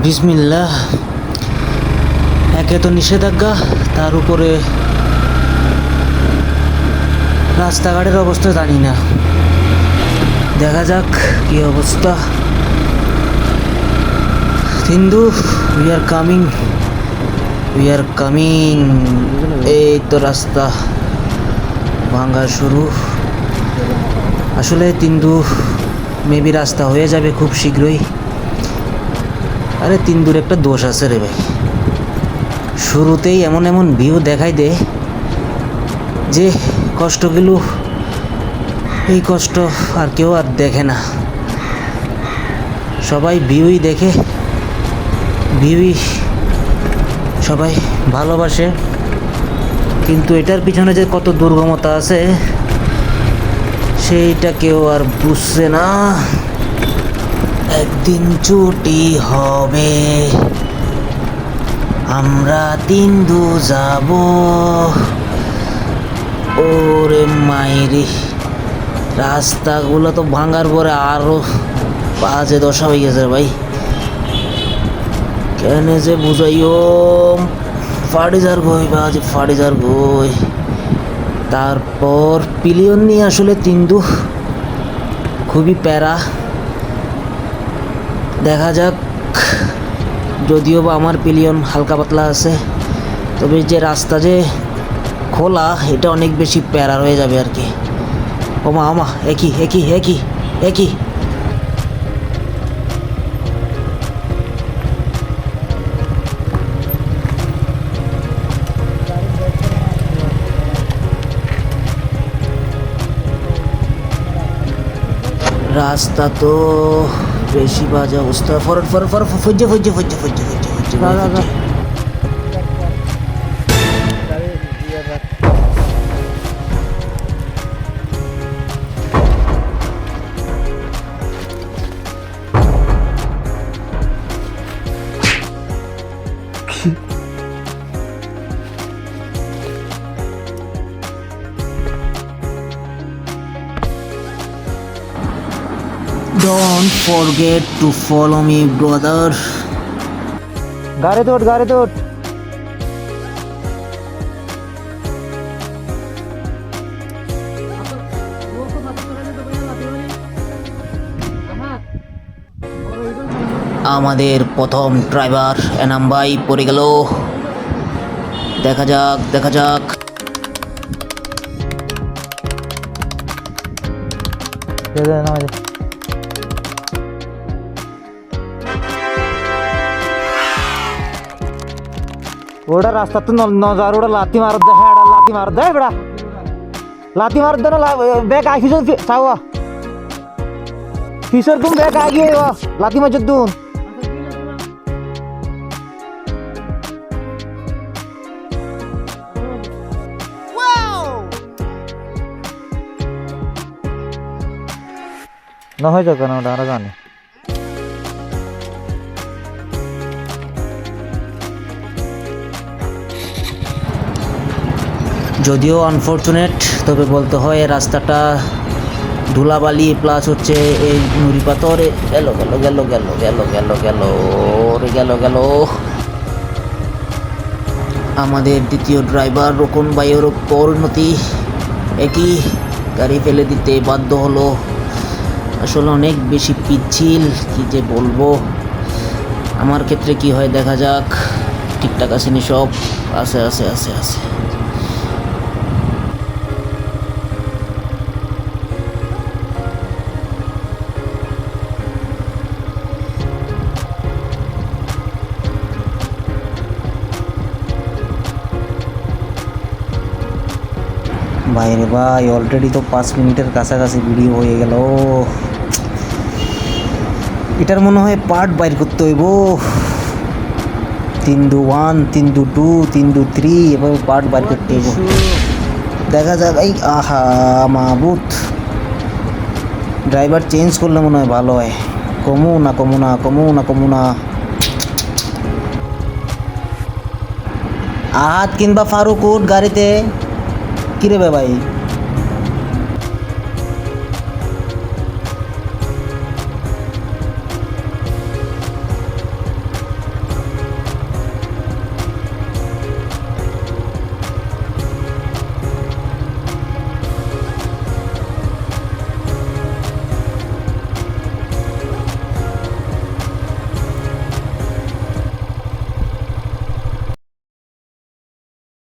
বিসমিল্লাহ। একে তো নিষেধাজ্ঞা, তার উপরে রাস্তাঘাটের অবস্থা জানি না। দেখা যাক কি অবস্থা। Hindu we are coming. এই তো রাস্তা ভাঙা শুরু। আসলে তিন্দু মেবি রাস্তা হয়ে যাবে খুব শীঘ্রই। আরে তিন্দুর একটা দোষ আছে রে ভাই, শুরুতেই এমন এমন ভিউ দেখাই দে যে কষ্টগুলো, এই কষ্ট আর কেউ আর দেখে না। সবাই ভিউই দেখে, ভিউই সবাই ভালোবাসে, কিন্তু এটার পিছনে যে কত দুর্গমতা আছে সেইটা কেউ আর বুঝছে না। একদিন ছুটি হবে, আমরা তিন্দু যাব। ওরে মাইরি, রাস্তাগুলো তো ভাঙার পরে আরো বাজে দশা হয়ে গেছে ভাই। কেন যে বুঝাইও, ফাড়িজার গই বাজে ফাড়িজার গই। তারপর পিলিয়ন নিয়ে আসলে তিন্দু খুবই প্যারা। দেখা যাক, যদিও বা আমার পিলিয়ন হালকা পাতলা আছে, তবে যে রাস্তা যে খোলা এটা অনেক বেশি প্যারা হয়ে যাবে আর কি। ওমা ওমা, একই একই একই একই। রাস্তা তো বেশি বাজে অবস্থা। ফরট ফরট ফরট ফজ্জে ফজ্জে ফজ্জে ফজ্জে ফজ্জে ফজ্জে। Don't forget to follow me, brother. গাড়ি তোট গাড়ি তোট। আমাদের প্রথম ড্রাইভার এনাম ভাই পড়ে গেল। দেখা যাক দেখা যাক। ওটা রাস্তা তো নজার, ওটা লাথি মার দে। হ্যাঁ লাথি মার দে, বেড়া লাথি মার দে না। ব্যাগ আই ফিসর চাওয়া ফিসর তুম ব্যাগ আগে লাথি মার দুন। না হয়ে যাবে না, ওটা আর জানি। যদিও আনফর্চুনেট, তবে বলতে হয় রাস্তাটা ধুলাবালি প্লাস হচ্ছে এই নুড়ি পাথর। গেল গেল গেল গেল গেল গেল গেল রে গেল গেল। আমাদের দ্বিতীয় ড্রাইভার রোকন ভাইয়ের পরিণতি একই, গাড়ি ফেলে দিতে বাধ্য হলো। আসলে অনেক বেশি পিচ্ছিল, কি যে বলবো। আমার ক্ষেত্রে কি হয় দেখা যাক। ঠিকঠাক আসেনি সব, আছে আছে আছে আছে। বাইরে ভাই, অলরেডি তো 5 মিনিটের কাছাকাছি ভিডিও হয়ে গেল। এটার মনে হয় পার্ট বাইর করতে হইব। তিন্দু 1, তিন্দু 2, তিন্দু 3 এভাবে পার্ট বাইর করতে হইব। দেখা যাক। এই আহা মাহবুত, ড্রাইভার চেঞ্জ করলে মনে হয় ভালো হয়। কমু না কমু না কমু না কমু না। আহাত কিংবা ফারুক উঠ গাড়িতে। কিরে ভাই,